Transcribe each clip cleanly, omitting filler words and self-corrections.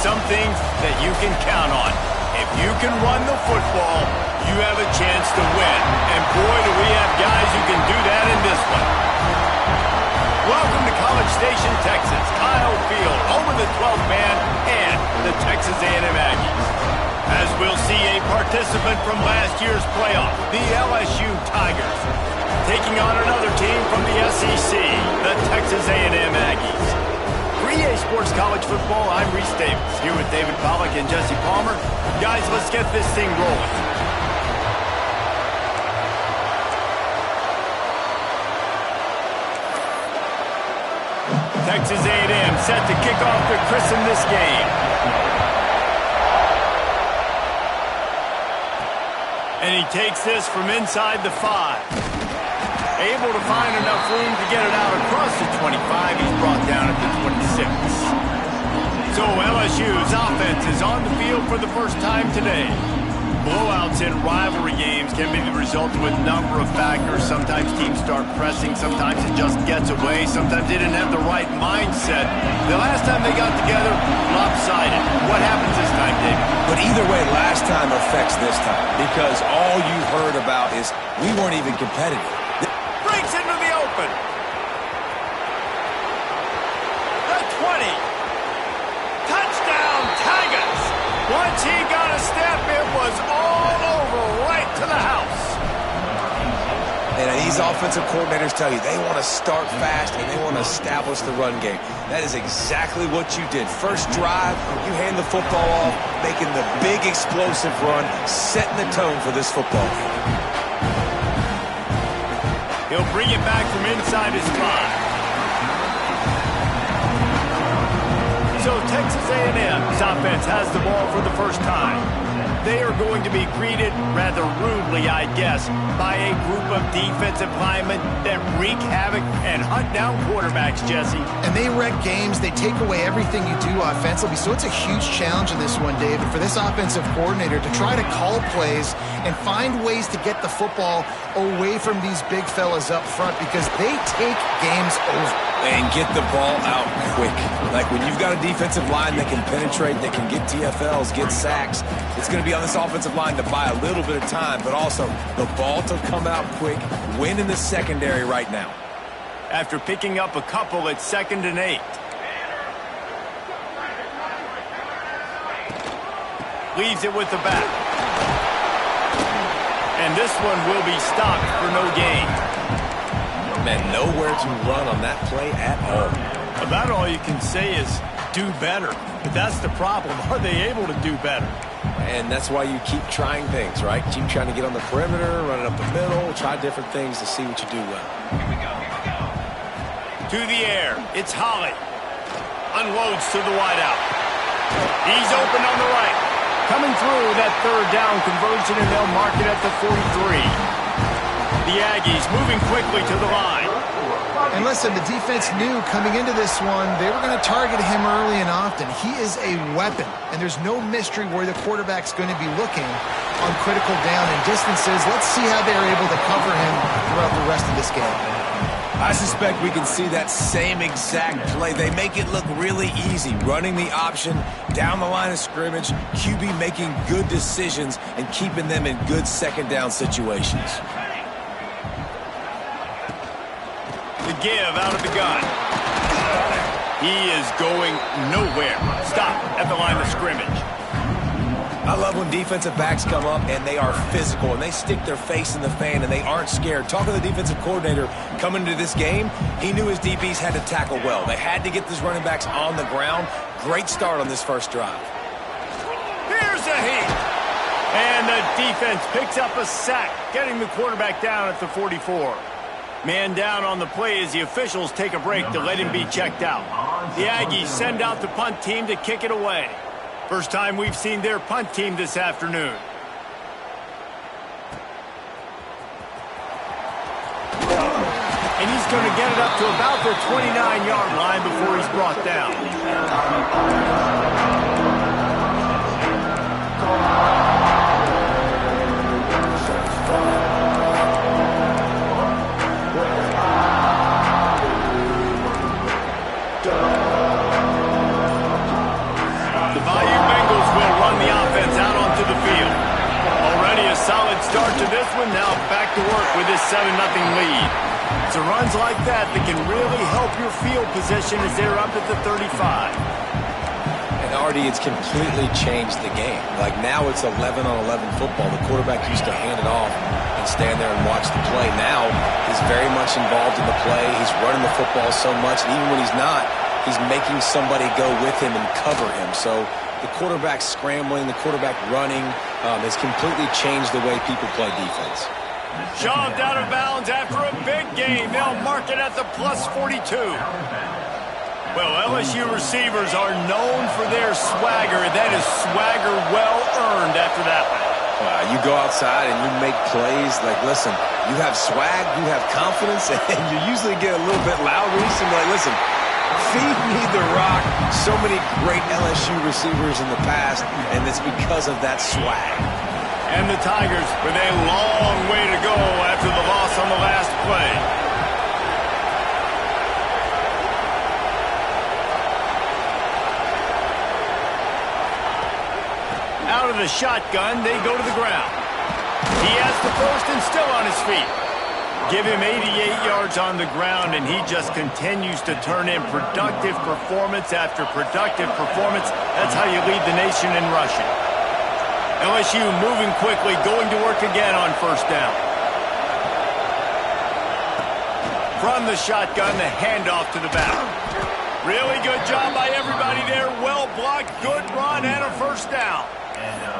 some things that you can count on. If you can run the football, you have a chance to win. And boy, do we have guys who can do that in this one. Welcome to College Station, Texas. Kyle Field, home of the 12th man and the Texas A&M Aggies. As we'll see a participant from last year's playoff, the LSU Tigers, taking on another team from the SEC, the Texas A&M Aggies. For EA Sports College Football, I'm Reese Davis, here with David Pollack and Jesse Palmer. Guys, let's get this thing rolling. Texas A&M set to kick off to christen this game. And he takes this from inside the 5. Able to find enough room to get it out across the 25. He's brought down at the 26. So LSU's offense is on the field for the first time today. Blowouts in rivalry games can be the result of a number of factors. Sometimes teams start pressing. Sometimes it just gets away. Sometimes they didn't have the right mindset. The last time they got together, lopsided. What happens this time, David? But either way, last time affects this time because all you heard about is we weren't even competitive. Breaks into the open. The 20. Touchdown, Tigers. Once he got a step, it was all over right to the house. And these offensive coordinators tell you they want to start fast and they want to establish the run game. That is exactly what you did. First drive, you hand the football off, making the big explosive run, setting the tone for this football game. He'll bring it back from inside his 5. So Texas A&M's offense has the ball for the first time. They are going to be greeted rather rudely, I guess, by a group of defensive linemen that wreak havoc and hunt down quarterbacks, Jesse. And they wreck games. They take away everything you do offensively. So it's a huge challenge in this one, David, for this offensive coordinator to try to call plays and find ways to get the football away from these big fellas up front because they take games over. And get the ball out quick. Like when you've got a defensive line that can penetrate, that can get TFLs, get sacks, it's going to be on this offensive line to buy a little bit of time, but also the ball to come out quick, win in the secondary right now. After picking up a couple at 2nd and 8. Leaves it with the back. And this one will be stopped for no gain. Man, nowhere to run on that play at all. About all you can say is do better. But that's the problem. Are they able to do better? And that's why you keep trying things, right? Keep trying to get on the perimeter, run it up the middle, try different things to see what you do well. Here we go, here we go. To the air. It's Holly. Unloads to the wideout. He's open on the right. Coming through that 3rd down conversion, and they'll mark it at the 43. The Aggies moving quickly to the line. And listen, the defense knew coming into this one, they were going to target him early and often. He is a weapon, and there's no mystery where the quarterback's going to be looking on critical down and distances. Let's see how they're able to cover him throughout the rest of this game. I suspect we can see that same exact play. They make it look really easy, running the option down the line of scrimmage, QB making good decisions and keeping them in good 2nd down situations. The give out of the gun. He is going nowhere. Stop at the line of scrimmage. I love when defensive backs come up and they are physical and they stick their face in the fan and they aren't scared. Talking to the defensive coordinator coming into this game, he knew his DBs had to tackle well. They had to get these running backs on the ground. Great start on this first drive. Here's a heat. And the defense picks up a sack, getting the quarterback down at the 44. Man down on the play as the officials take a break to let him be checked out. The Aggies send out the punt team to kick it away. First time we've seen their punt team this afternoon. And he's going to get it up to about the 29-yard line before he's brought down. Cleveland now back to work with this 7-0 lead. It's runs like that that can really help your field position as they're up at the 35. And Artie, it's completely changed the game. Like now it's 11-on-11 football. The quarterback used to hand it off and stand there and watch the play. Now he's very much involved in the play. He's running the football so much, and even when he's not, he's making somebody go with him and cover him. So the quarterback scrambling, the quarterback running has completely changed the way people play defense. Shoved out of bounds after a big gain. They'll mark it at the plus 42. Well, LSU receivers are known for their swagger. That is swagger well earned after that one. You go outside and you make plays. Like, listen, you have swag, you have confidence, and you usually get a little bit loud when you like, listen, feed me the rock. So many great LSU receivers in the past, and it's because of that swag. And the Tigers with a long way to go after the loss on the last play. Out of the shotgun, they go to the ground. He has the first and still on his feet. Give him 88 yards on the ground, and he just continues to turn in productive performance after productive performance. That's how you lead the nation in rushing. LSU moving quickly, going to work again on first down. From the shotgun, the handoff to the back. Really good job by everybody there. Well blocked, good run, and a first down.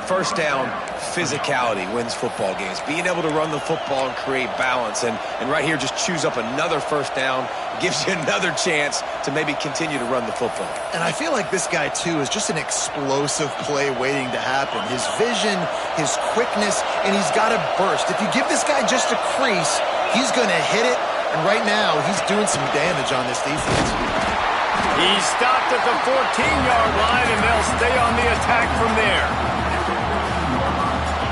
First down, physicality wins football games. Being able to run the football and create balance. And right here, just choose up another first down. Gives you another chance to maybe continue to run the football. And I feel like this guy, too, is just an explosive play waiting to happen. His vision, his quickness, and he's got a burst. If you give this guy just a crease, he's going to hit it. And right now, he's doing some damage on this defense. He's stopped at the 14-yard line, and they'll stay on the attack from there.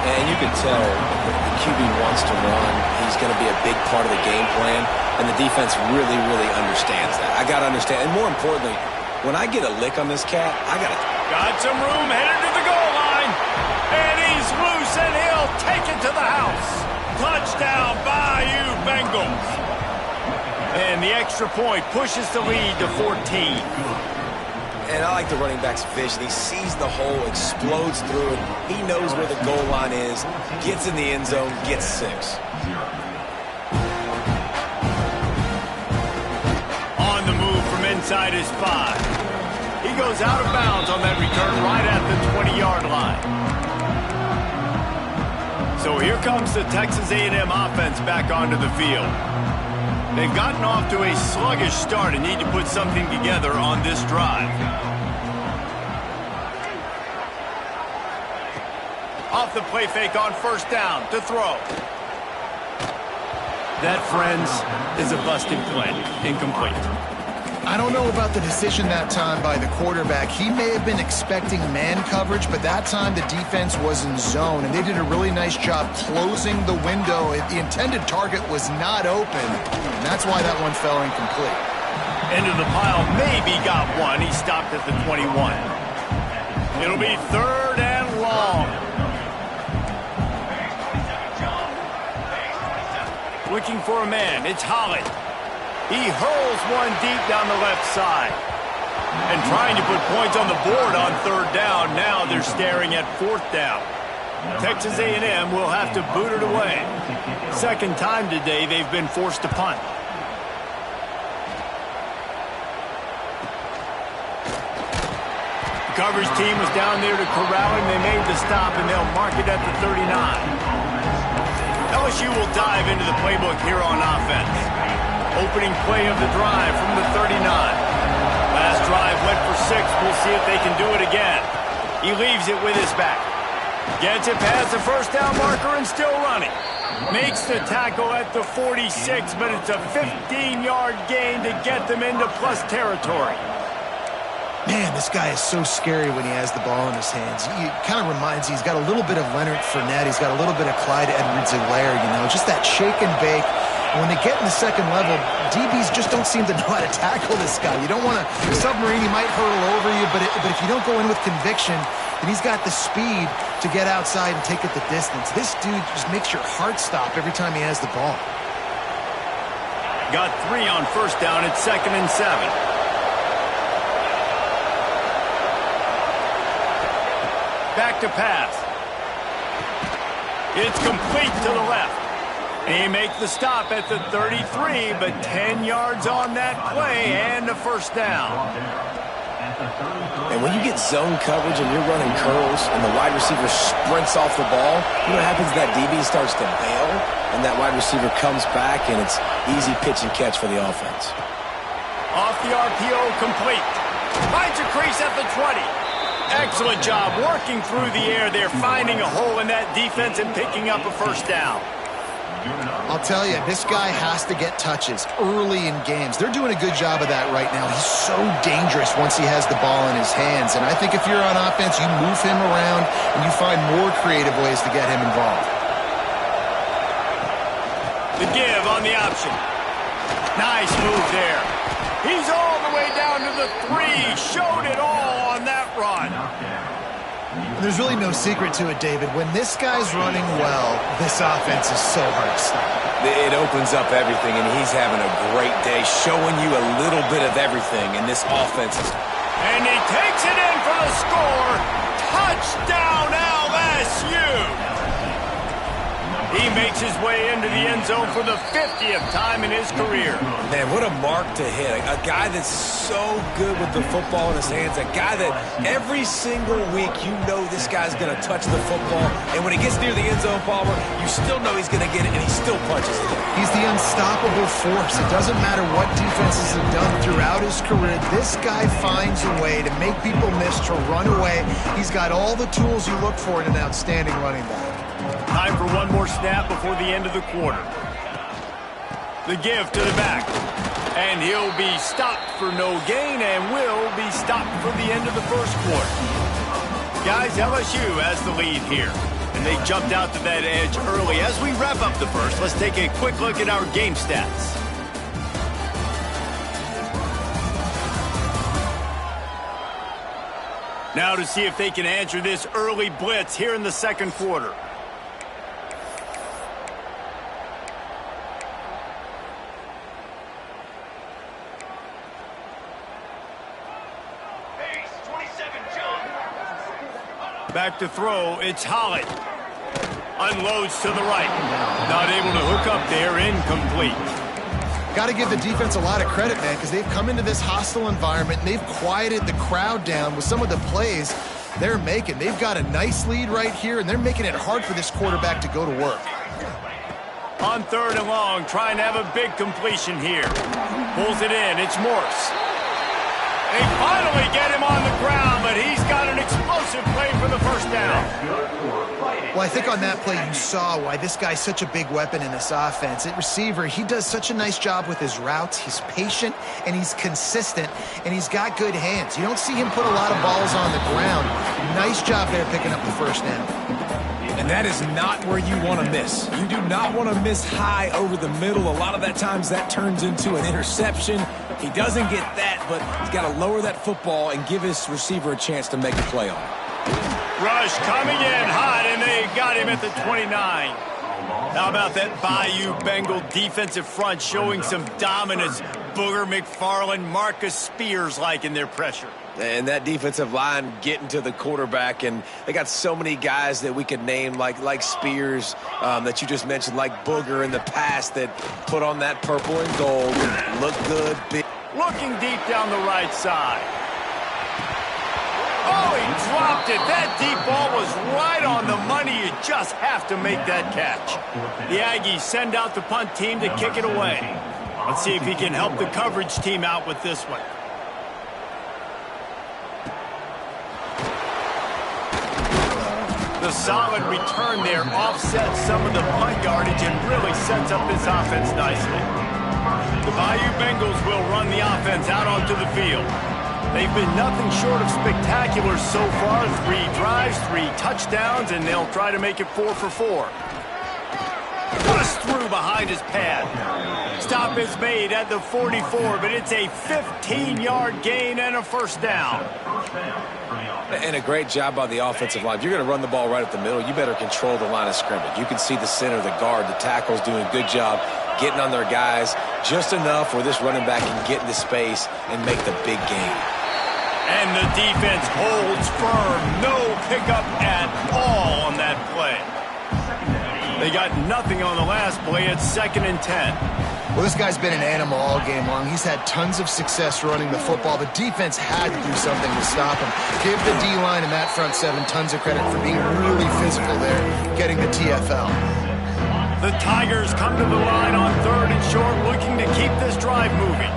And you can tell the QB wants to run. He's going to be a big part of the game plan, and the defense really, really understands that. I got to understand, and more importantly, when I get a lick on this cat, I got to... Got some room, headed to the goal line, and he's loose, and he'll take it to the house. Touchdown, Bayou Bengals. And the extra point pushes the lead to 14. And I like the running back's vision. He sees the hole, explodes through it. He knows where the goal line is, gets in the end zone, gets 6. On the move from inside his 5. He goes out of bounds on that return right at the 20-yard line. So here comes the Texas A&M offense back onto the field. They've gotten off to a sluggish start and need to put something together on this drive. Off the play fake on first down to throw. That, friends, is a busted play. Incomplete. I don't know about the decision that time by the quarterback. He may have been expecting man coverage, but that time the defense was in zone, and they did a really nice job closing the window. The intended target was not open, and that's why that one fell incomplete. Into the pile, maybe got one. He stopped at the 21. It'll be third and long. Looking for a man. It's Holland. He hurls one deep down the left side. And trying to put points on the board on third down. Now they're staring at fourth down. Texas A&M will have to boot it away. Second time today they've been forced to punt. The coverage team was down there to corral him. They made the stop, and they'll mark it at the 39. LSU will dive into the playbook here on offense. Opening play of the drive from the 39. Last drive went for 6. We'll see if they can do it again. He leaves it with his back. Gets it past the first down marker and still running. Makes the tackle at the 46, but it's a 15-yard gain to get them into plus territory. Man, this guy is so scary when he has the ball in his hands. He kind of reminds, he's got a little bit of Leonard Fournette. He's got a little bit of Clyde Edwards-Helaire, you know, just that shake and bake. When they get in the second level, DBs just don't seem to know how to tackle this guy. You don't want to submarine, he might hurtle over you, but if you don't go in with conviction, then he's got the speed to get outside and take it the distance. This dude just makes your heart stop every time he has the ball. Got 3 on first down. It's 2nd and 7. Back to pass. It's complete to the left. And he makes the stop at the 33, but 10 yards on that play and a first down. And when you get zone coverage and you're running curls and the wide receiver sprints off the ball, you know what happens? That DB starts to bail, and that wide receiver comes back, and it's easy pitch and catch for the offense. Off the RPO, complete. Finds a crease at the 20. Excellent job working through the air there, finding a hole in that defense and picking up a first down. I'll tell you, this guy has to get touches early in games. They're doing a good job of that right now. He's so dangerous once he has the ball in his hands. And I think if you're on offense, you move him around and you find more creative ways to get him involved. The give on the option. Nice move there. He's all the way down to the 3. Showed it all on that run. There's really no secret to it, David. When this guy's running well, this offense is so hard to stop. It opens up everything, and he's having a great day, showing you a little bit of everything, and this offense is... And he takes it in for the score. Touchdown, LSU! He makes his way into the end zone for the 50th time in his career. Man, what a mark to hit. A guy that's so good with the football in his hands. A guy that every single week you know this guy's going to touch the football. And when he gets near the end zone, Palmer, you still know he's going to get it, and he still punches it. He's the unstoppable force. It doesn't matter what defenses have done throughout his career. This guy finds a way to make people miss, to run away. He's got all the tools you look for in an outstanding running back. Time for one more snap before the end of the quarter. The give to the back. And he'll be stopped for no gain and will be stopped for the end of the first quarter. Guys, LSU has the lead here. And they jumped out to that edge early. As we wrap up the first, let's take a quick look at our game stats. Now to see if they can answer this early blitz here in the second quarter. Back to throw, it's Holland. Unloads to the right. Not able to hook up there, incomplete. Got to give the defense a lot of credit, man, because they've come into this hostile environment and they've quieted the crowd down with some of the plays they're making. They've got a nice lead right here, and they're making it hard for this quarterback to go to work. On 3rd and long, trying to have a big completion here. Pulls it in, it's Morse. They finally get him on the ground, but he's got an explosive play for the first down. Well, I think on that play you saw why this guy's such a big weapon in this offense. At receiver, he does such a nice job with his routes. He's patient, and he's consistent, and he's got good hands. You don't see him put a lot of balls on the ground. Nice job there picking up the first down. And that is not where you want to miss. You do not want to miss high over the middle. A lot of that times that turns into an interception. He doesn't get that, but he's got to lower that football and give his receiver a chance to make a play on it. Rush coming in hot, and they got him at the 29. How about that Bayou Bengal defensive front showing some dominance? Booger McFarland, Marcus Spears-like in their pressure. And that defensive line getting to the quarterback, and they got so many guys that we could name like Spears that you just mentioned, like Booger in the past, that put on that purple and gold and look good. Looking deep down the right side. Oh, he dropped it. That deep ball was right on the money. You just have to make that catch. The Aggies send out the punt team to kick it away. Let's see if he can help the coverage team out with this one. The solid return there offsets some of the punt yardage and really sets up this offense nicely. The Bayou Bengals will run the offense out onto the field. They've been nothing short of spectacular so far. 3 drives, 3 touchdowns, and they'll try to make it 4 for 4. Bust through behind his pad. Stop is made at the 44, but it's a 15-yard gain and a first down. And a great job by the offensive line. If you're going to run the ball right up the middle, you better control the line of scrimmage. You can see the center, the guard, the tackles doing a good job getting on their guys just enough where this running back can get into space and make the big game. And the defense holds firm. No pickup at all on that play. They got nothing on the last play. It's 2nd and 10. Well, this guy's been an animal all game long. He's had tons of success running the football. The defense had to do something to stop him. Give the D-line and that front seven tons of credit for being really physical there, getting the TFL. The Tigers come to the line on 3rd and short, looking to keep this drive moving.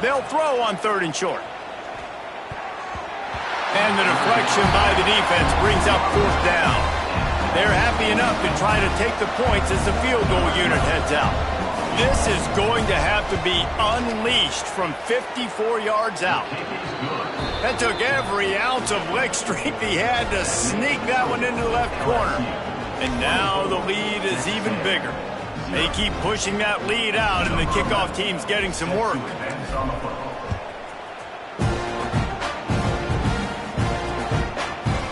They'll throw on 3rd and short. And the deflection by the defense brings up 4th down. They're happy enough to try to take the points as the field goal unit heads out. This is going to have to be unleashed from 54 yards out. That took every ounce of leg strength he had to sneak that one into the left corner. And now the lead is even bigger. They keep pushing that lead out, and the kickoff team's getting some work.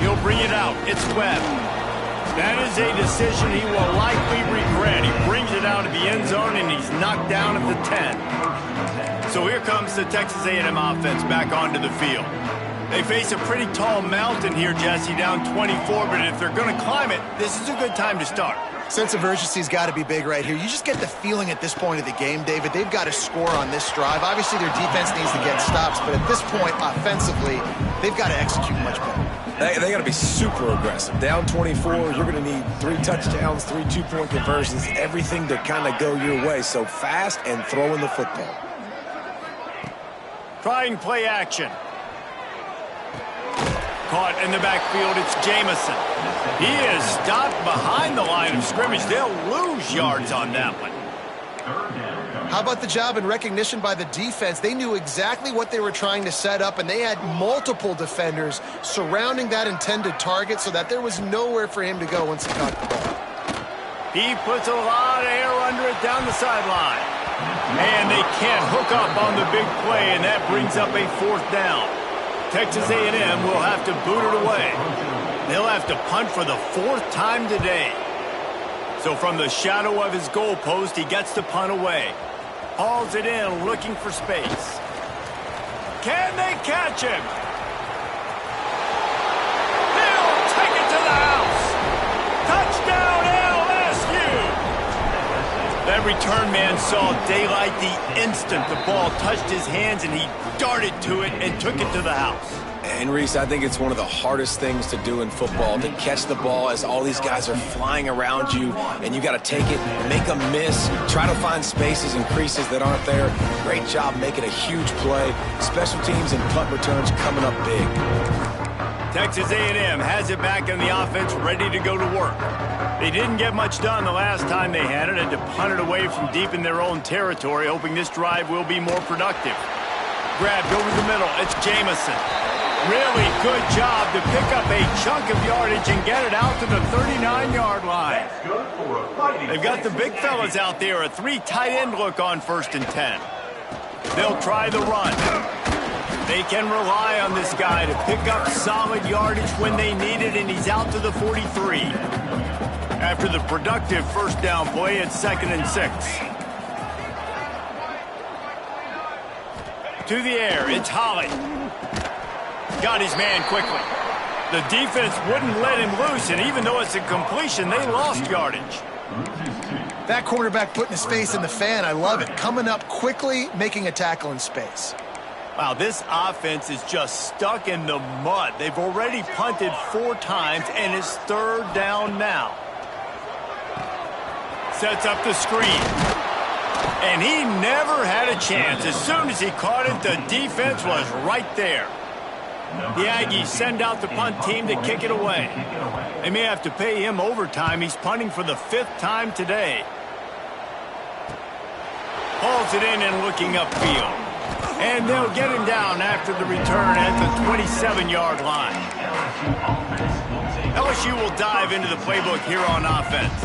He'll bring it out. It's Webb. That is a decision he will likely regret. He brings it out of the end zone, and he's knocked down at the 10. So here comes the Texas A&M offense back onto the field. They face a pretty tall mountain here, Jesse, down 24, but if they're going to climb it, this is a good time to start. Sense of urgency's got to be big right here. You just get the feeling at this point of the game, David, they've got to score on this drive. Obviously, their defense needs to get stops, but at this point, offensively, they've got to execute much better. They got to be super aggressive. Down 24, you're going to need 3 touchdowns, 3 two-point conversions, everything to kind of go your way. So fast and throwing the football. Trying play action. Caught in the backfield, it's Jamison. He is stopped behind the line of scrimmage. They'll lose yards on that one. How about the job and recognition by the defense? They knew exactly what they were trying to set up, and they had multiple defenders surrounding that intended target so that there was nowhere for him to go once he got the ball. He puts a lot of air under it down the sideline. And they can't hook up on the big play, and that brings up a 4th down. Texas A&M will have to boot it away. They'll have to punt for the 4th time today. So from the shadow of his goalpost, he gets the punt away. Hauls it in, looking for space. Can they catch him? He'll take it to the house. Touchdown, LSU! That return man saw daylight the instant the ball touched his hands, and he darted to it and took it to the house. And, Reese, I think it's one of the hardest things to do in football, to catch the ball as all these guys are flying around you, and you got to take it, make them miss, try to find spaces and creases that aren't there. Great job making a huge play. Special teams and punt returns coming up big. Texas A&M has it back in the offense, ready to go to work. They didn't get much done the last time they had it, and to punt it away from deep in their own territory, hoping this drive will be more productive. Grabbed over the middle, it's Jamison. Really good job to pick up a chunk of yardage and get it out to the 39-yard line. They've got the big fellas out there, a 3 tight end look on 1st and 10. They'll try the run. They can rely on this guy to pick up solid yardage when they need it, and he's out to the 43. After the productive 1st down play, it's 2nd and 6. To the air, it's Holly. Got his man quickly. The defense wouldn't let him loose, and even though it's a completion, they lost yardage. That quarterback putting his face in the fan, I love it. Coming up quickly, making a tackle in space. Wow, this offense is just stuck in the mud. They've already punted 4 times, and it's 3rd down now. Sets up the screen. And he never had a chance. As soon as he caught it, the defense was right there. The Aggies send out the punt team to kick it away. They may have to pay him overtime. He's punting for the 5th time today. Hauls it in and looking upfield. And they'll get him down after the return at the 27-yard line. LSU will dive into the playbook here on offense.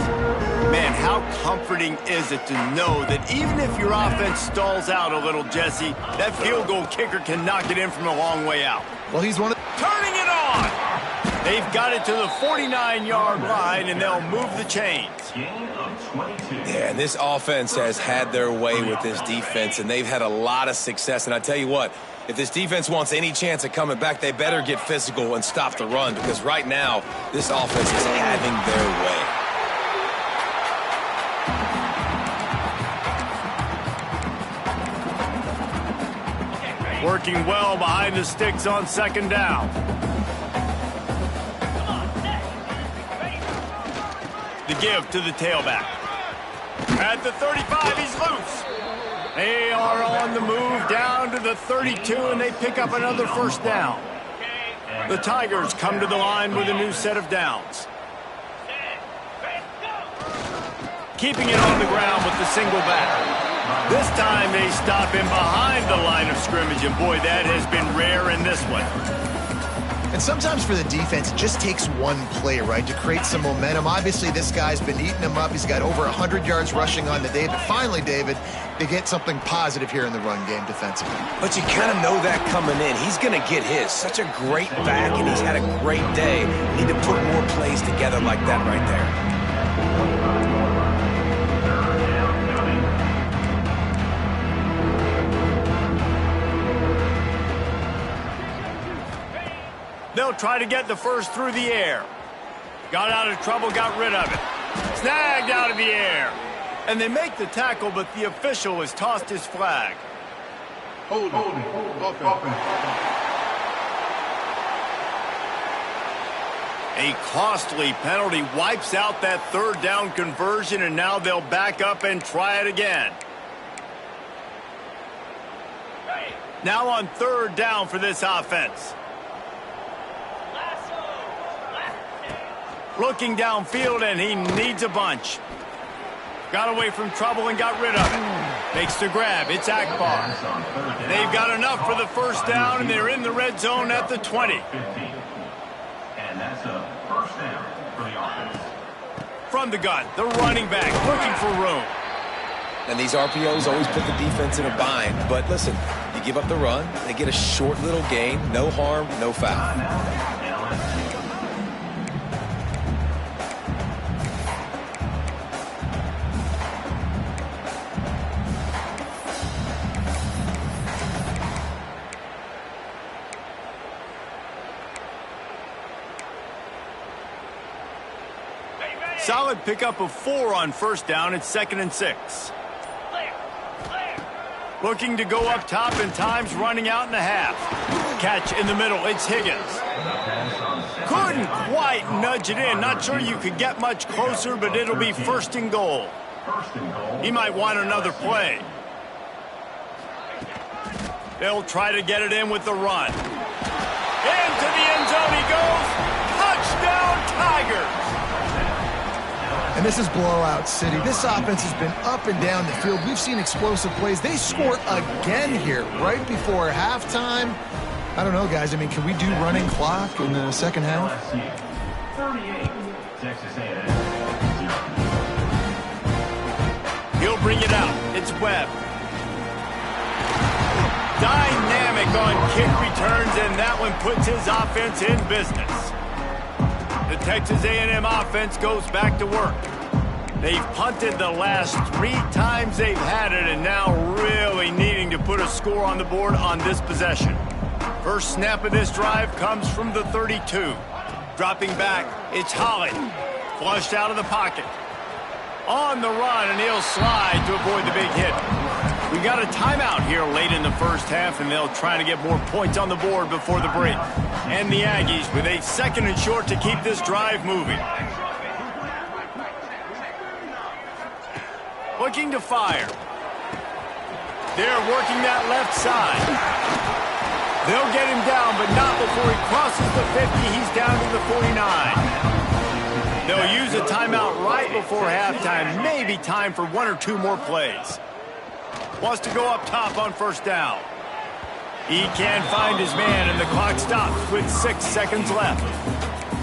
Man, how comforting is it to know that even if your offense stalls out a little, Jesse, that field goal kicker can knock it in from a long way out. Well, he's one of... Turning it on! They've got it to the 49-yard line, and they'll move the chains. Yeah, and this offense has had their way with this defense, and they've had a lot of success. And I tell you what, if this defense wants any chance of coming back, they better get physical and stop the run, because right now, this offense is having their way. Working well behind the sticks on second down. The give to the tailback. At the 35, he's loose. They are on the move down to the 32, and they pick up another first down. The Tigers come to the line with a new set of downs. Keeping it on the ground with the single back. This time they stop him behind the line of scrimmage, and boy, that has been rare in this one. And sometimes for the defense, it just takes one play, right, to create some momentum. Obviously, this guy's been eating him up. He's got over 100 yards rushing on the day. But finally, David, they get something positive here in the run game defensively. But you kind of know that coming in. He's going to get his. Such a great back, and he's had a great day. Need to put more plays together like that right there. They'll try to get the first through the air. Got out of trouble, got rid of it. Snagged out of the air. And they make the tackle, but the official has tossed his flag. Hold it. A costly penalty wipes out that third down conversion, and now they'll back up and try it again. Now on third down for this offense. Looking downfield, and he needs a bunch. Got away from trouble and got rid of it. Makes the grab. It's Akbar. They've got enough for the first down, and they're in the red zone at the 20. And that's a first down for the offense. From the gun, the running back looking for room. And these RPOs always put the defense in a bind. But listen, you give up the run, they get a short little gain. No harm, no foul. Solid pickup of 4 on first down. It's 2nd and 6. Looking to go up top, and time's running out in the half. Catch in the middle. It's Higgins. Couldn't quite nudge it in. Not sure you could get much closer, but it'll be 1st and goal. He might want another play. They'll try to get it in with the run. Into the end zone he goes. Touchdown, Tigers. And this is blowout city. This offense has been up and down the field. We've seen explosive plays. They score again here right before halftime. I don't know, guys. I mean, can we do running clock in the second half? 38, Texas A&M. He'll bring it out. It's Webb. Dynamic on kick returns, and that one puts his offense in business. The Texas A&M offense goes back to work. They've punted the last 3 times they've had it, and now really needing to put a score on the board on this possession. First snap of this drive comes from the 32. Dropping back, it's Holland. Flushed out of the pocket. On the run, and he'll slide to avoid the big hit. We got a timeout here late in the first half, and they'll try to get more points on the board before the break. And the Aggies with a 2nd and short to keep this drive moving. Looking to fire. They're working that left side. They'll get him down, but not before he crosses the 50. He's down to the 49. They'll use a timeout right before halftime. Maybe time for 1 or 2 more plays. Wants to go up top on first down. He can't find his man, and the clock stops with 6 seconds left.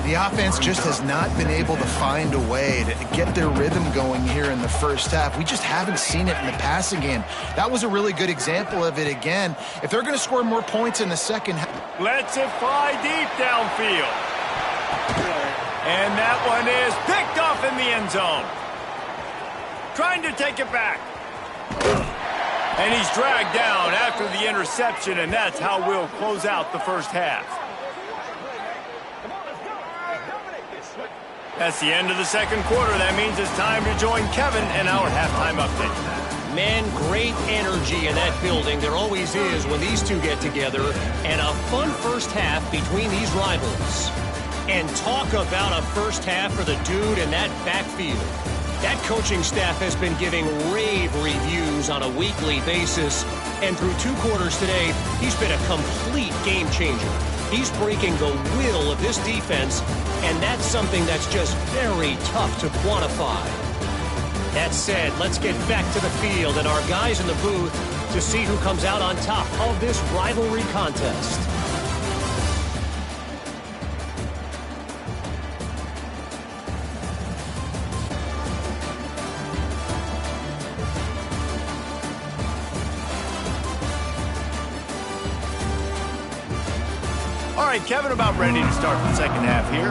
The offense just has not been able to find a way to get their rhythm going here in the first half. We just haven't seen it in the passing game. That was a really good example of it again. If they're going to score more points in the second half. Lets it fly deep downfield. And that one is picked off in the end zone. Trying to take it back. And he's dragged down after the interception, and that's how we'll close out the first half. That's the end of the second quarter. That means it's time to join Kevin in our halftime update. Man, great energy in that building. There always is when these two get together. And a fun first half between these rivals. And talk about a first half for the dude in that backfield. That coaching staff has been giving rave reviews on a weekly basis. And through 2 quarters today, he's been a complete game changer. He's breaking the will of this defense, and that's something that's just very tough to quantify. That said, let's get back to the field and our guys in the booth to see who comes out on top of this rivalry contest. All right, Kevin, about ready to start the second half here.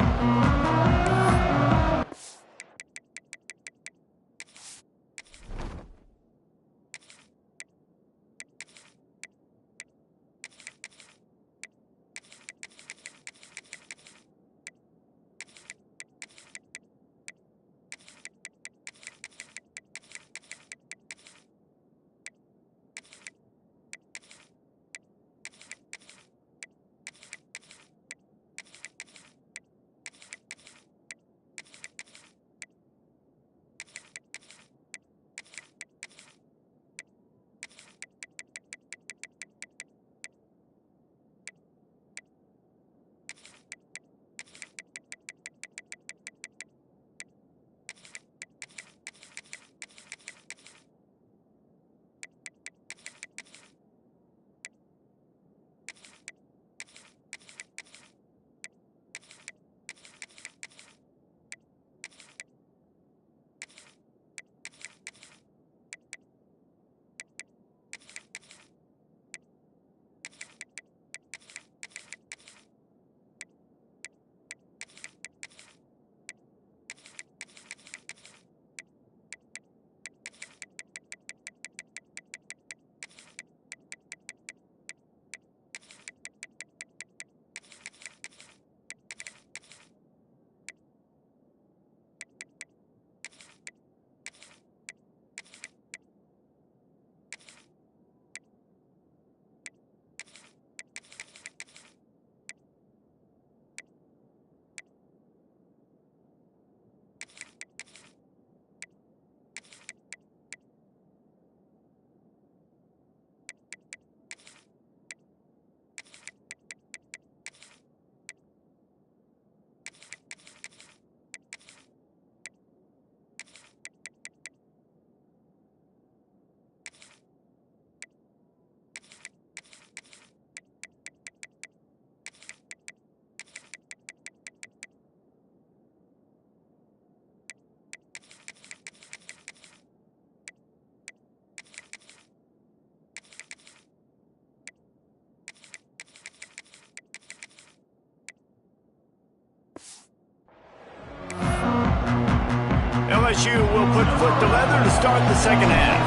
LSU will put foot to leather to start the second half.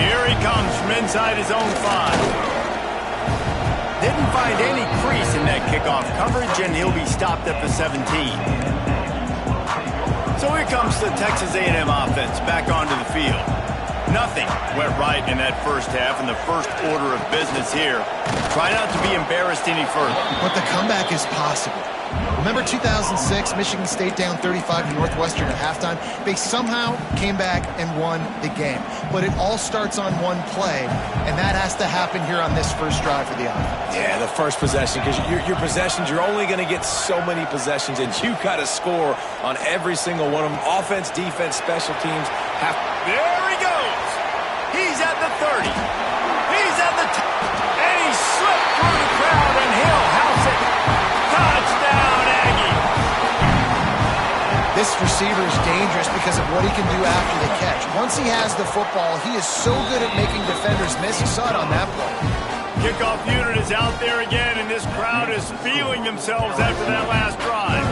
Here he comes from inside his own 5. Didn't find any crease in that kickoff coverage, and he'll be stopped at the 17. So here comes the Texas A&M offense back onto the field. Nothing went right in that first half, and the first order of business here. Try not to be embarrassed any further. But the comeback is possible. Remember 2006, Michigan State down 35 to Northwestern at halftime? They somehow came back and won the game. But it all starts on one play, and that has to happen here on this first drive for the offense. Yeah, the first possession, because your possessions, you're only going to get so many possessions, and you've got to score on every single one of them. Offense, defense, special teams. There he goes. He's at the 30. He's at the receiver is dangerous because of what he can do after the catch. Once he has the football, he is so good at making defenders miss. You saw it on that play. Kickoff unit is out there again, and this crowd is feeling themselves after that last drive.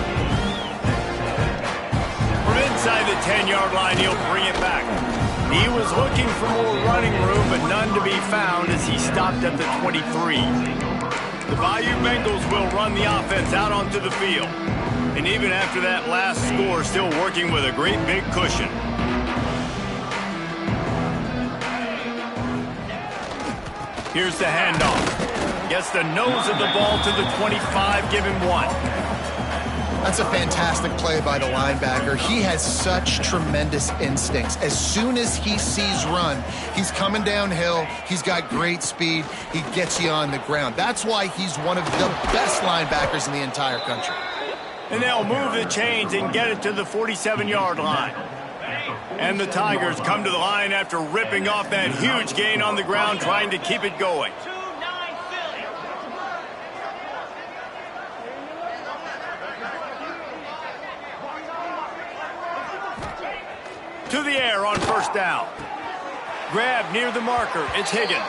From inside the 10-yard line, he'll bring it back. He was looking for more running room, but none to be found as he stopped at the 23. The Bayou Bengals will run the offense out onto the field. And even after that last score, still working with a great big cushion. Here's the handoff. Gets the nose of the ball to the 25, give him 1. That's a fantastic play by the linebacker. He has such tremendous instincts. As soon as he sees run, he's coming downhill. He's got great speed. He gets you on the ground. That's why he's one of the best linebackers in the entire country. And they'll move the chains and get it to the 47-yard line. And the Tigers come to the line after ripping off that huge gain on the ground, trying to keep it going. To the air on first down. Grab near the marker. It's Higgins.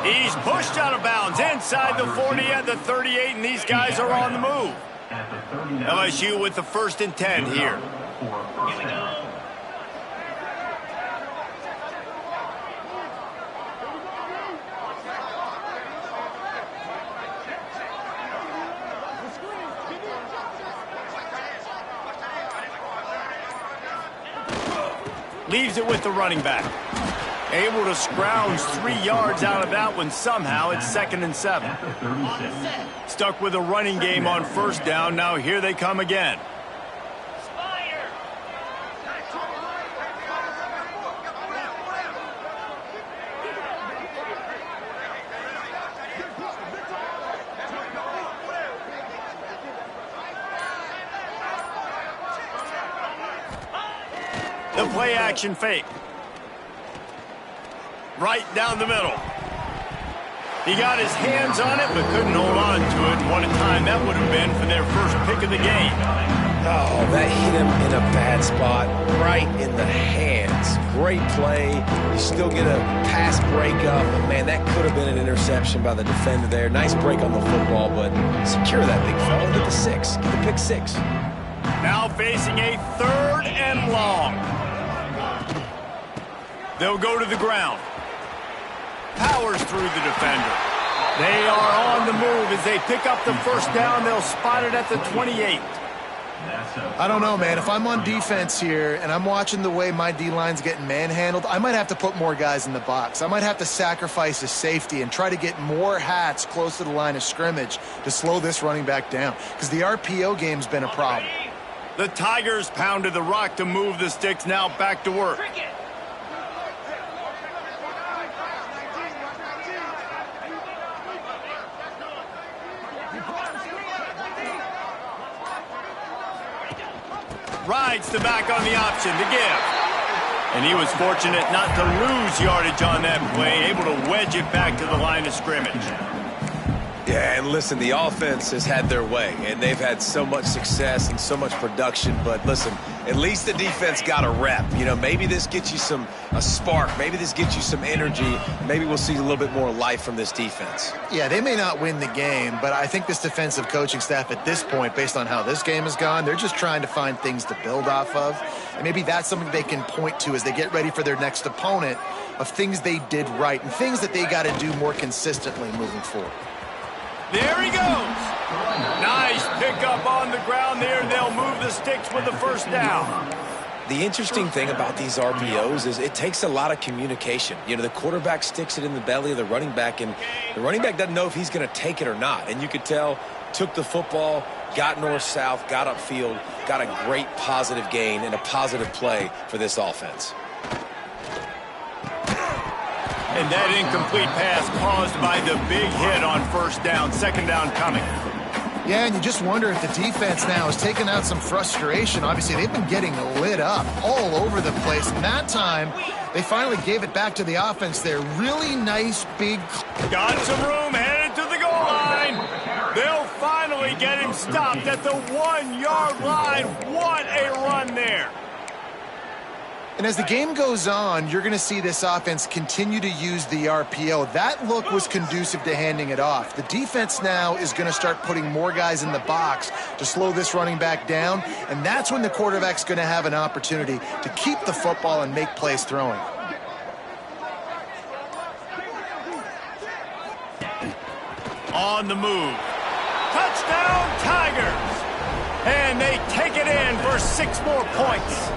He's pushed out of bounds inside the 40 at the 38, and these guys are on the move. LSU with the 1st and 10 here. Leaves it with the running back. Able to scrounge 3 yards out of that one somehow. It's 2nd and 7. Stuck with a running game on first down. Now here they come again. The play action fake. Right down the middle. He got his hands on it, but couldn't hold on to it. What a time that would have been for their first pick of the game. Oh, that hit him in a bad spot, right in the hands. Great play. You still get a pass breakup, but man, that could have been an interception by the defender there. Nice break on the football, but secure that big fella. Get the 6. Get the pick 6. Now facing a 3rd and long. They'll go to the ground. Powers through the defender. They are on the move as they pick up the first down. They'll spot it at the 28. I don't know, man. If I'm on defense here and I'm watching the way my D-line's getting manhandled, I might have to put more guys in the box. I might have to sacrifice a safety and try to get more hats close to the line of scrimmage to slow this running back down, because the RPO game's been a problem. The Tigers pounded the rock to move the sticks. Now back to work. Rides the back on the option to give. And he was fortunate not to lose yardage on that play, able to wedge it back to the line of scrimmage. Yeah, and listen, the offense has had their way, and they've had so much success and so much production. But listen, at least the defense got a rep. You know, maybe this gets you a spark. Maybe this gets you some energy. Maybe we'll see a little bit more life from this defense. Yeah, they may not win the game, but I think this defensive coaching staff at this point, based on how this game has gone, they're just trying to find things to build off of. And maybe that's something they can point to as they get ready for their next opponent, of things they did right and things that they got to do more consistently moving forward. There he goes. Nice pickup on the ground there. They'll move the sticks with the first down. The interesting thing about these RPOs is it takes a lot of communication. You know, the quarterback sticks it in the belly of the running back, and the running back doesn't know if he's going to take it or not. And you could tell, took the football, got north-south, got upfield, got a great positive gain and a positive play for this offense. And that incomplete pass caused by the big hit on first down. 2nd down coming. Yeah, and you just wonder if the defense now is taking out some frustration. Obviously, they've been getting lit up all over the place. And that time, they finally gave it back to the offense there. Really nice, big... Got some room, headed to the goal line. They'll finally get him stopped at the 1-yard line. What a run there. And as the game goes on, you're going to see this offense continue to use the RPO. That look was conducive to handing it off. The defense now is going to start putting more guys in the box to slow this running back down, and that's when the quarterback's going to have an opportunity to keep the football and make plays throwing. On the move. Touchdown, Tigers! And they take it in for 6 more points.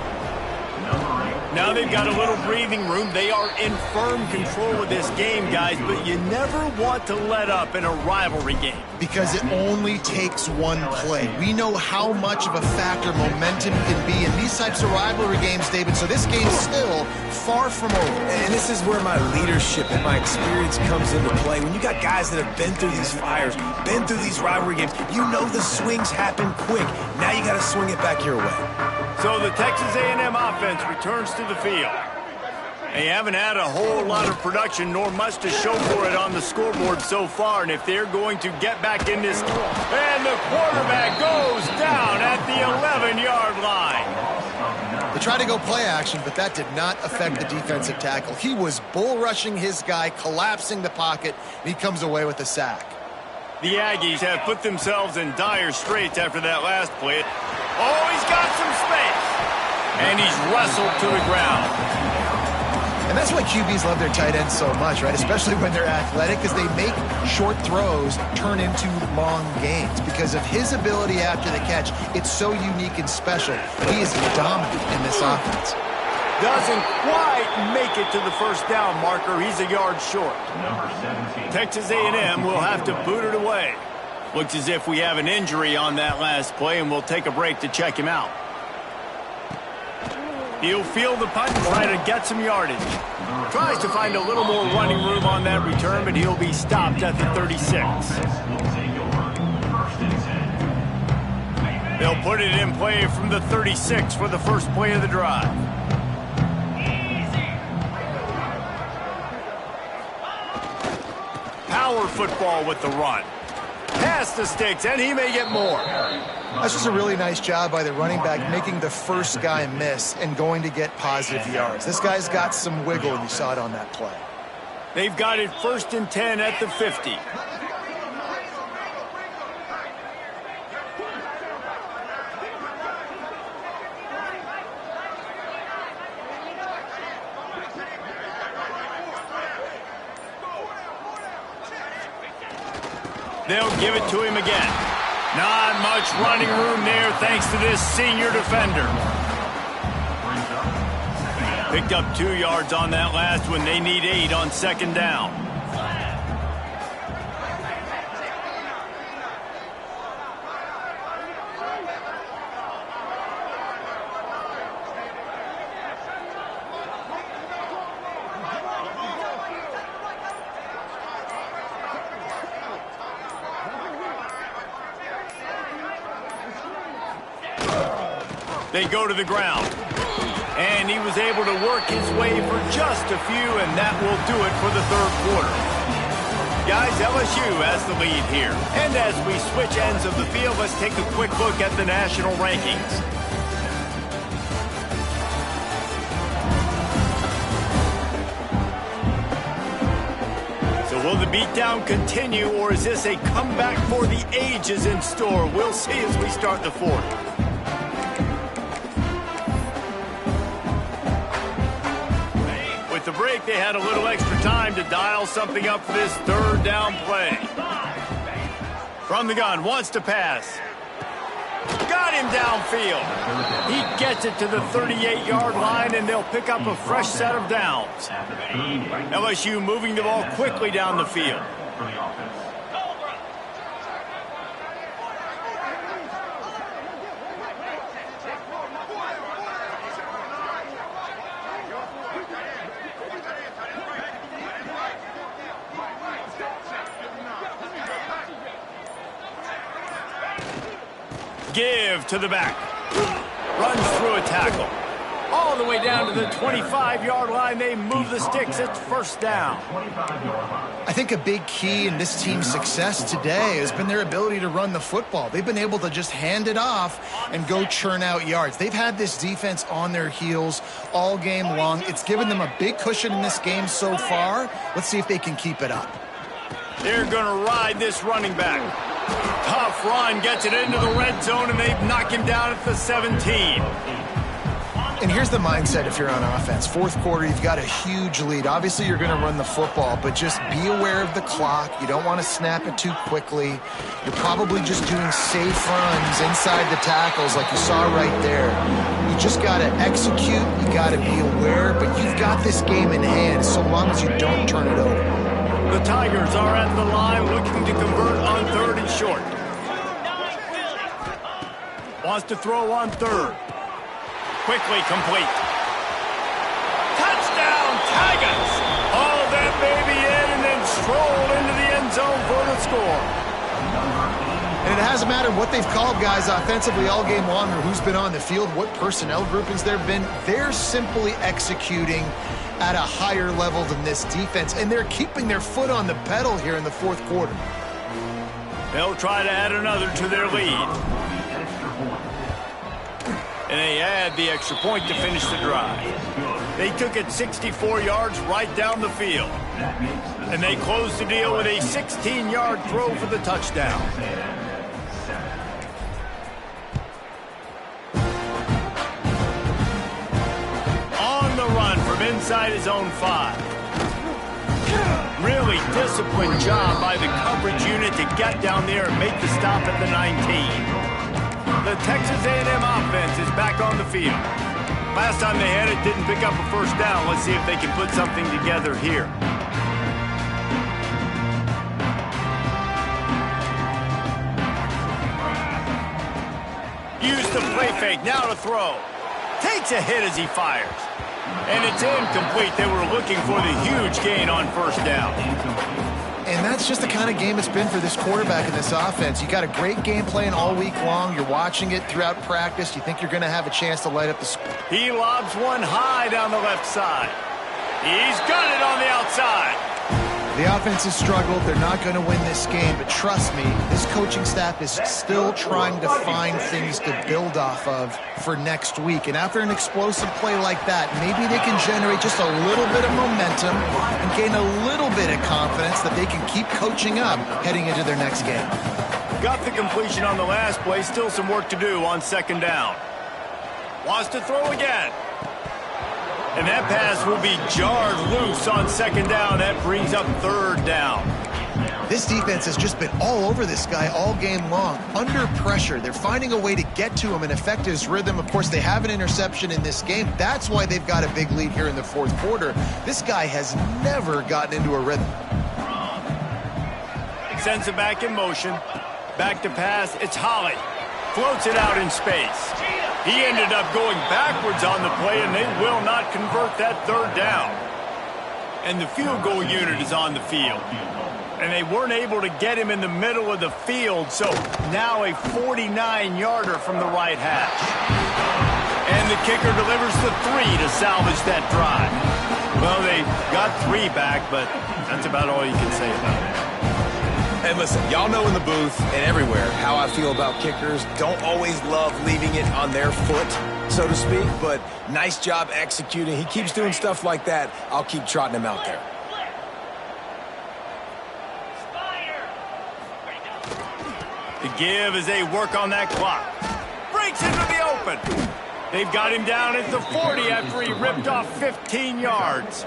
Now they've got a little breathing room. They are in firm control of this game, guys, but you never want to let up in a rivalry game. Because it only takes one play. We know how much of a factor momentum can be in these types of rivalry games, David, so this game's still far from over. And this is where my leadership and my experience comes into play. When you got guys that have been through these fires, been through these rivalry games, you know the swings happen quick. Now you got to swing it back your way. So the Texas A&M offense returns to the field. They haven't had a whole lot of production nor much to show for it on the scoreboard so far. And if they're going to get back in this, and the quarterback goes down at the 11-yard line. They tried to go play action, but that did not affect the defensive tackle. He was bull rushing his guy, collapsing the pocket, and he comes away with a sack. The Aggies have put themselves in dire straits after that last play. Oh, he's got some space. And he's wrestled to the ground. And that's why QBs love their tight ends so much, right? Especially when they're athletic, because they make short throws turn into long gains. Because of his ability after the catch, it's so unique and special. He is dominant in this offense. Doesn't quite make it to the first down marker. He's a yard short. Texas A&M will have to boot it away. Looks as if we have an injury on that last play, and we'll take a break to check him out. He'll field the punt and try to get some yardage. Tries to find a little more running room on that return, but he'll be stopped at the 36. They'll put it in play from the 36 for the first play of the drive. Power football with the run. Past the sticks, and he may get more. That's just a really nice job by the running back, making the first guy miss and going to get positive yards. This guy's got some wiggle, and you saw it on that play. They've got it 1st and 10 at the 50. They'll give it to him again. Not much running room there thanks to this senior defender. Picked up 2 yards on that last one. They need 8 on 2nd down. They go to the ground. And he was able to work his way for just a few, and that will do it for the 3rd quarter. Guys, LSU has the lead here. And as we switch ends of the field, let's take a quick look at the national rankings. So will the beatdown continue, or is this a comeback for the ages in store? We'll see as we start the 4th. With the break, they had a little extra time to dial something up for this 3rd down play. From the gun, wants to pass. Got him downfield. He gets it to the 38-yard line, and they'll pick up a fresh set of downs. LSU moving the ball quickly down the field. Give to the back. Runs through a tackle. All the way down to the 25-yard line. They move the sticks. It's first down. I think a big key in this team's success today has been their ability to run the football. They've been able to just hand it off and go churn out yards. They've had this defense on their heels all game long. It's given them a big cushion in this game so far. Let's see if they can keep it up. They're going to ride this running back. Tough run, gets it into the red zone, and they knock him down at the 17. And here's the mindset if you're on offense. Fourth quarter, you've got a huge lead. Obviously, you're going to run the football, but just be aware of the clock. You don't want to snap it too quickly. You're probably just doing safe runs inside the tackles like you saw right there. You just got to execute. You got to be aware, but you've got this game in hand so long as you don't turn it over. The Tigers are at the line looking to convert on third and short. Wants to throw on third. Quickly complete. Touchdown, Tigers! Haul that baby in and then stroll into the end zone for the score. And it hasn't mattered what they've called guys offensively all game long or who's been on the field, what personnel groupings there have been. They're simply executing at a higher level than this defense, and they're keeping their foot on the pedal here in the fourth quarter. They'll try to add another to their lead. And they add the extra point to finish the drive. They took it 64 yards right down the field. And they closed the deal with a 16-yard throw for the touchdown. On the run from inside his own 5. Really disciplined job by the coverage unit to get down there and make the stop at the 19. The Texas A&M offense is back on the field. Last time they had it, didn't pick up a first down. Let's see if they can put something together here. Use the play fake, now to throw. Takes a hit as he fires. And it's incomplete. They were looking for the huge gain on first down. And that's just the kind of game it's been for this quarterback in this offense. You got a great game plan all week long. You're watching it throughout practice. You think you're going to have a chance to light up the score. He lobs one high down the left side. He's got it on the outside. The offense has struggled. They're not going to win this game, but trust me, this coaching staff is still trying to find things to build off of for next week. And after an explosive play like that, maybe they can generate just a little bit of momentum and gain a little bit of confidence that they can keep coaching up heading into their next game. Got the completion on the last play. Still some work to do on second down. Wants to throw again. And that pass will be jarred loose on second down. That brings up third down. This defense has just been all over this guy all game long. Under pressure, they're finding a way to get to him and affect his rhythm. Of course, they have an interception in this game. That's why they've got a big lead here in the fourth quarter. This guy has never gotten into a rhythm. Sends it back in motion. Back to pass. It's Holly. Floats it out in space. He ended up going backwards on the play, and they will not convert that third down. And the field goal unit is on the field. And they weren't able to get him in the middle of the field, so now a 49-yarder from the right hash. And the kicker delivers the 3 to salvage that drive. Well, they got 3 back, but that's about all you can say about it. And listen, y'all know in the booth and everywhere how I feel about kickers. Don't always love leaving it on their foot, so to speak, but nice job executing. He keeps doing stuff like that. I'll keep trotting him out there. The give as they work on that clock. Breaks into the open. They've got him down at the 40 after he ripped off 15 yards.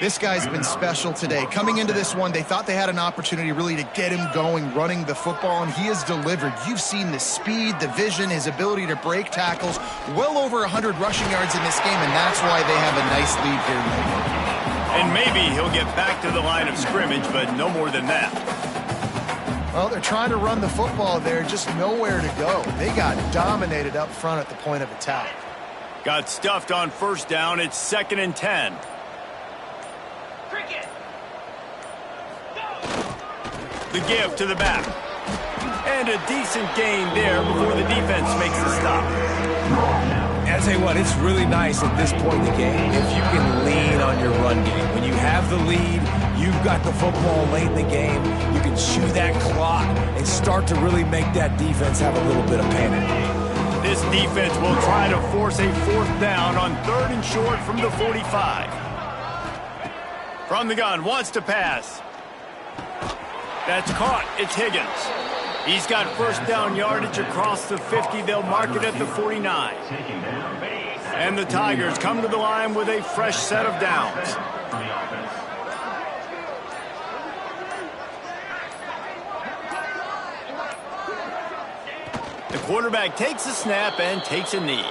This guy's been special today. Coming into this one, they thought they had an opportunity really to get him going, running the football, and he has delivered. You've seen the speed, the vision, his ability to break tackles. Well over 100 rushing yards in this game, and that's why they have a nice lead here tonight. And maybe he'll get back to the line of scrimmage, but no more than that. Well, they're trying to run the football there, just nowhere to go. They got dominated up front at the point of attack. Got stuffed on first down. It's 2nd and 10. The give to the back. And a decent gain there before the defense makes the stop. And I tell you what, it's really nice at this point in the game if you can lean on your run game. When you have the lead, you've got the football late in the game, you can chew that clock and start to really make that defense have a little bit of panic. This defense will try to force a 4th down on 3rd and short from the 45. From the gun, wants to pass. That's caught. It's Higgins. He's got 1st down yardage across the 50. They'll mark it at the 49. And the Tigers come to the line with a fresh set of downs. The quarterback takes a snap and takes a knee.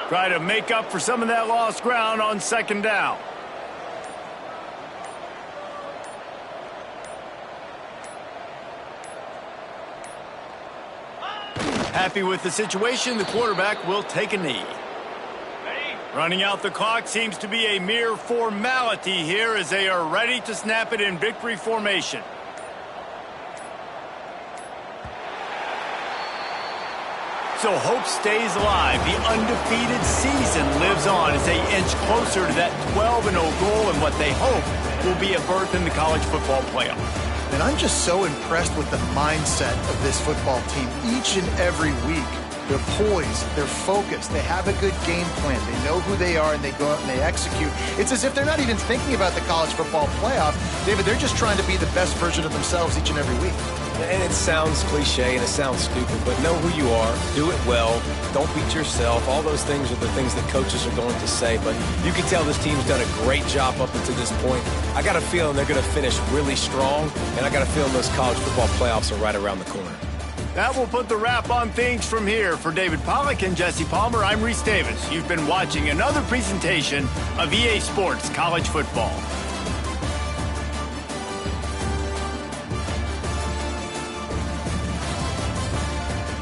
Try to make up for some of that lost ground on 2nd down. Happy with the situation, the quarterback will take a knee. Running out the clock seems to be a mere formality here as they are ready to snap it in victory formation. So hope stays alive. The undefeated season lives on as they inch closer to that 12-0 goal and what they hope will be a berth in the college football playoff. And I'm just so impressed with the mindset of this football team. Each and every week, they're poised, they're focused, they have a good game plan, they know who they are, and they go out and they execute. It's as if they're not even thinking about the college football playoff. David, they're just trying to be the best version of themselves each and every week. And it sounds cliche and it sounds stupid, but know who you are, do it well, don't beat yourself. All those things are the things that coaches are going to say, but you can tell this team's done a great job up until this point. I got a feeling they're going to finish really strong, and I got a feeling those college football playoffs are right around the corner. That will put the wrap on things from here. For David Pollack and Jesse Palmer, I'm Reese Davis. You've been watching another presentation of EA Sports College Football.